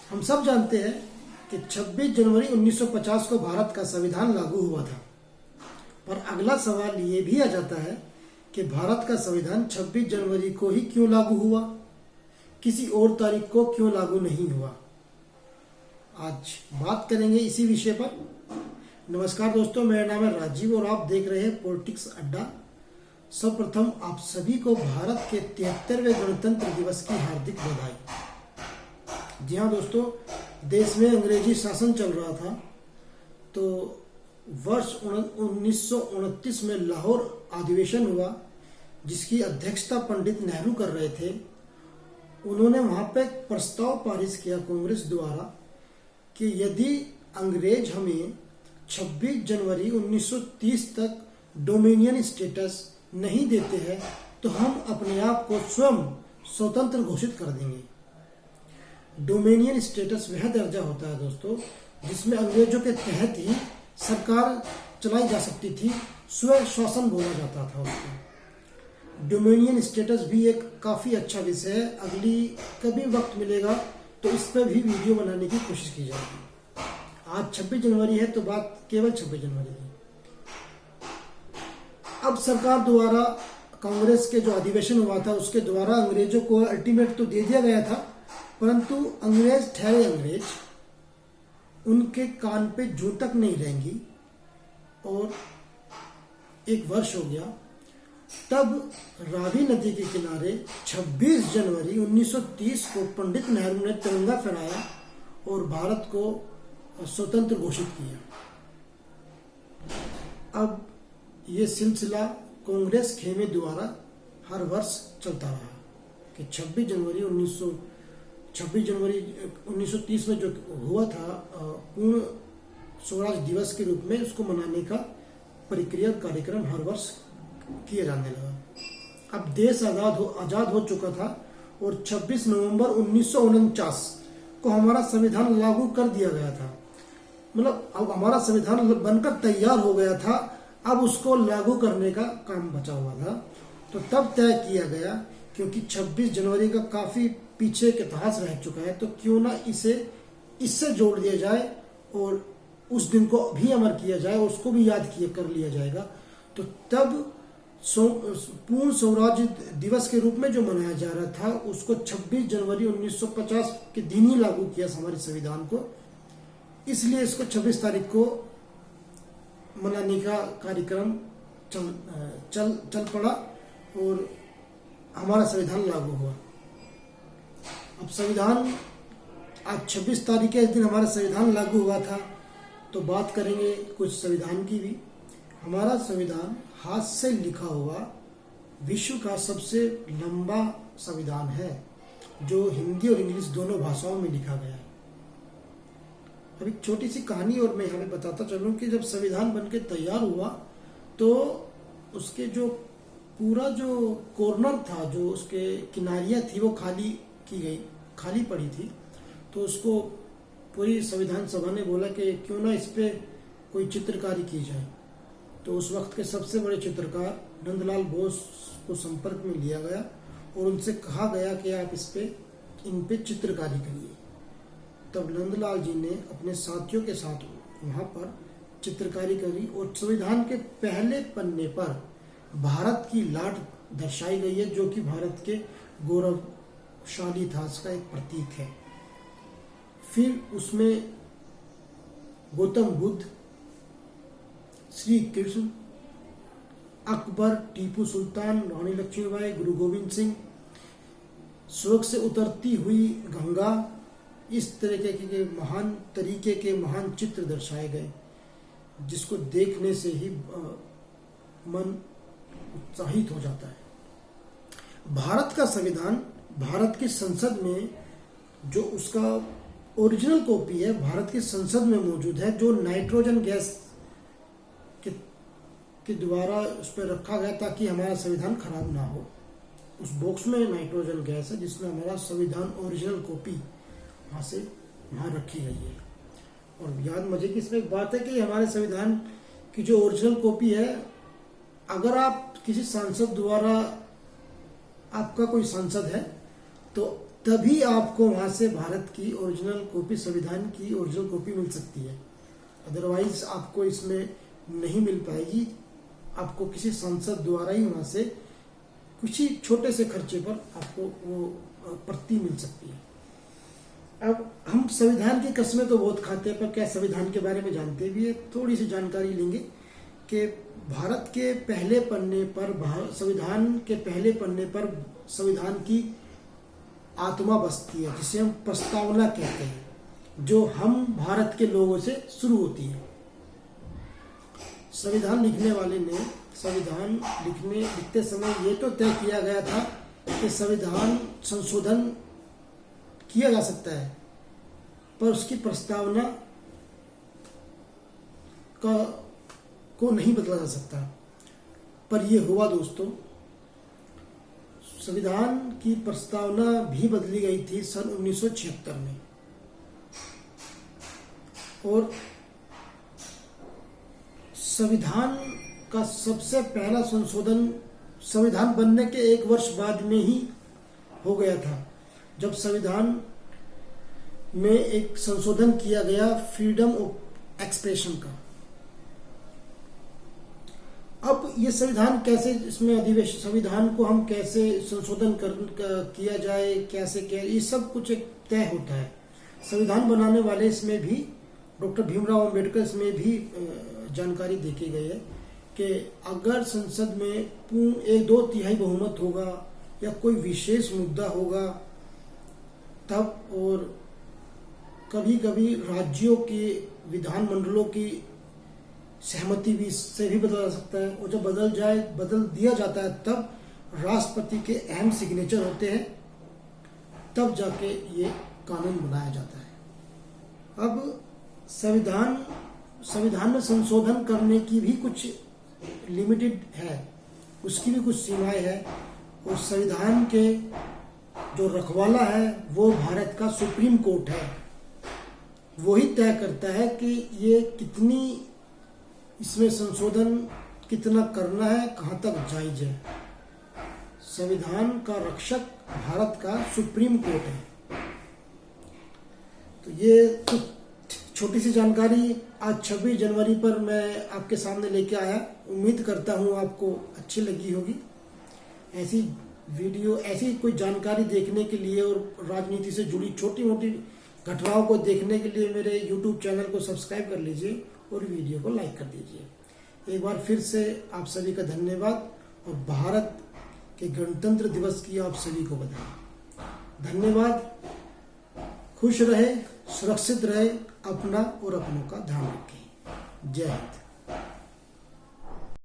हम सब जानते हैं कि 26 जनवरी 1950 को भारत का संविधान लागू हुआ था। पर अगला सवाल ये भी आ जाता है कि भारत का संविधान 26 जनवरी को ही क्यों लागू हुआ, किसी और तारीख को क्यों लागू नहीं हुआ। आज बात करेंगे इसी विषय पर। नमस्कार दोस्तों, मेरा नाम है राजीव और आप देख रहे हैं पॉलिटिक्स अड्डा। सर्वप्रथम आप सभी को भारत के 73वें गणतंत्र दिवस की हार्दिक बधाई। जी हाँ दोस्तों, देश में अंग्रेजी शासन चल रहा था, तो वर्ष 1929 में लाहौर अधिवेशन हुआ, जिसकी अध्यक्षता पंडित नेहरू कर रहे थे। उन्होंने वहां पे एक प्रस्ताव पारित किया कांग्रेस द्वारा कि यदि अंग्रेज हमें 26 जनवरी 1930 तक डोमिनियन स्टेटस नहीं देते हैं तो हम अपने आप को स्वयं स्वतंत्र घोषित कर देंगे। डोमिनियन स्टेटस वह दर्जा होता है दोस्तों जिसमें अंग्रेजों के तहत ही सरकार चलाई जा सकती थी, स्वयं शासन बोला जाता था उसको। डोमिनियन स्टेटस भी एक काफी अच्छा विषय है, अगली कभी वक्त मिलेगा तो इस पर भी वीडियो बनाने की कोशिश की जाएगी। आज 26 जनवरी है तो बात केवल 26 जनवरी की। अब सरकार द्वारा कांग्रेस के जो अधिवेशन हुआ था उसके द्वारा अंग्रेजों को अल्टीमेट तो दे दिया गया था, परंतु अंग्रेज ठहरे अंग्रेज, उनके कान पे जूं तक नहीं रहेंगी। और एक वर्ष हो गया, तब रावी नदी के किनारे 26 जनवरी 1930 को पंडित नेहरू ने तिरंगा फहराया और भारत को स्वतंत्र घोषित किया। अब ये सिलसिला कांग्रेस खेमे द्वारा हर वर्ष चलता रहा कि 26 जनवरी 1930 में जो हुआ था पूर्ण स्वराज दिवस के रूप में उसको मनाने का प्रक्रिया कार्यक्रम हर वर्ष किया जाने लगा। अब देश आजाद हो चुका था और 26 नवंबर 1949 को हमारा संविधान लागू कर दिया गया था। मतलब अब हमारा संविधान बनकर तैयार हो गया था, अब उसको लागू करने का काम बचा हुआ था। तो तब तय किया गया, क्योंकि 26 जनवरी का काफी पीछे का इतिहास रह चुका है, तो क्यों ना इससे जोड़ दिया जाए और उस दिन को भी अमर किया जाए, उसको भी याद कर लिया जाएगा। तो तब पूर्ण स्वराज दिवस के रूप में जो मनाया जा रहा था उसको 26 जनवरी 1950 के दिन ही लागू किया हमारे संविधान को। इसलिए इसको 26 तारीख को मनाने का कार्यक्रम चल पड़ा और हमारा संविधान लागू हुआ। अब संविधान आज 26 तारीख के दिन हमारा संविधान लागू हुआ था, तो बात करेंगे कुछ संविधान की भी। हमारा संविधान हाथ से लिखा हुआ विश्व का सबसे लंबा संविधान है, जो हिंदी और इंग्लिश दोनों भाषाओं में लिखा गया है। अब एक छोटी सी कहानी और मैं यहाँ पे बताता चलूं कि जब संविधान बनके तैयार हुआ तो उसके जो पूरा जो कॉर्नर था, जो उसके किनारियां थी, वो खाली पड़ी थी। तो उसको पूरी संविधान सभा ने बोला कि क्यों ना इस पे कोई चित्रकारी की जाए। तो उस वक्त के सबसे बड़े चित्रकार नंदलाल बोस को संपर्क में लिया गया और उनसे कहा गया कि आप इन पे चित्रकारी करिए। तब नंदलाल जी ने अपने साथियों के साथ वहां पर चित्रकारी करी और संविधान के पहले पन्ने पर भारत की लाट दर्शाई गई है, जो कि भारत के गौरवशाली इतिहास का एक प्रतीक है। फिर उसमें गौतम बुद्ध, श्री कृष्ण, अकबर, टीपू सुल्तान, रानी लक्ष्मीबाई, गुरु गोविंद सिंह, स्वर्ग से उतरती हुई गंगा, इस तरीके के महान चित्र दर्शाए गए, जिसको देखने से ही मन उत्साहित हो जाता है। भारत का संविधान भारत की संसद में, जो उसका ओरिजिनल कॉपी है, भारत की संसद में मौजूद है, जो नाइट्रोजन गैस के द्वारा उस पर रखा गया ताकि हमारा संविधान खराब ना हो। उस बॉक्स में नाइट्रोजन गैस है जिसमें हमारा संविधान ओरिजिनल कॉपी वहां रखी गई है। और याद मजे की इसमें एक बात है कि हमारे संविधान की जो ओरिजिनल कॉपी है, अगर आप किसी सांसद द्वारा, आपका कोई सांसद है तो तभी आपको वहां से भारत की ओरिजिनल कॉपी, संविधान की ओरिजिनल कॉपी मिल सकती है। अदरवाइज आपको इसमें नहीं मिल पाएगी। आपको किसी सांसद द्वारा ही वहां से कुछ ही छोटे से खर्चे पर आपको वो प्रति मिल सकती है। अब हम संविधान की कस्में तो बहुत खाते हैं, पर क्या संविधान के बारे में जानते भी है? थोड़ी सी जानकारी लेंगे कि भारत के पहले पन्ने पर, संविधान के पहले पन्ने पर संविधान की आत्मा बसती है, जिसे हम प्रस्तावना कहते हैं, जो हम भारत के लोगों से शुरू होती है। संविधान लिखने वाले ने संविधान लिखते समय ये तो तय किया गया था कि संविधान संशोधन किया जा सकता है, पर उसकी प्रस्तावना को नहीं बदला जा सकता। पर यह हुआ दोस्तों, संविधान की प्रस्तावना भी बदली गई थी सन 1976 में, और संविधान का सबसे पहला संशोधन संविधान बनने के 1 वर्ष बाद में ही हो गया था, जब संविधान में एक संशोधन किया गया फ्रीडम ऑफ एक्सप्रेशन का। अब ये संविधान कैसे, इसमें अधिवेशन संविधान को हम कैसे संशोधन किया जाए, कैसे ये सब कुछ एक तय होता है। संविधान बनाने वाले इसमें भी डॉक्टर भीमराव अंबेडकर इसमें भी जानकारी देके गई है कि अगर संसद में पूर्ण 1/2 बहुमत होगा या कोई विशेष मुद्दा होगा तब, और कभी कभी राज्यों के विधानमंडलों की सहमति भी से भी बदला जा सकता है, और जब बदल दिया जाता है तब राष्ट्रपति के अहम सिग्नेचर होते हैं, तब जाके ये कानून बनाया जाता है। अब संविधान में संशोधन करने की भी कुछ लिमिटेड है, उसकी भी कुछ सीमाएं है, और संविधान के जो रखवाला है वो भारत का सुप्रीम कोर्ट है। वही तय करता है कि ये कितनी, इसमें संशोधन कितना करना है, कहाँ तक जायज है। संविधान का रक्षक भारत का सुप्रीम कोर्ट है। तो ये कुछ छोटी सी जानकारी आज 26 जनवरी पर मैं आपके सामने लेके आया। उम्मीद करता हूँ आपको अच्छी लगी होगी। ऐसी वीडियो, ऐसी कोई जानकारी देखने के लिए और राजनीति से जुड़ी छोटी मोटी घटनाओं को देखने के लिए मेरे YouTube चैनल को सब्सक्राइब कर लीजिए और वीडियो को लाइक कर दीजिए। एक बार फिर से आप सभी का धन्यवाद, और भारत के गणतंत्र दिवस की आप सभी को बधाई। धन्यवाद। खुश रहे, सुरक्षित रहे, अपना और अपनों का ध्यान रखें। जय हिंद।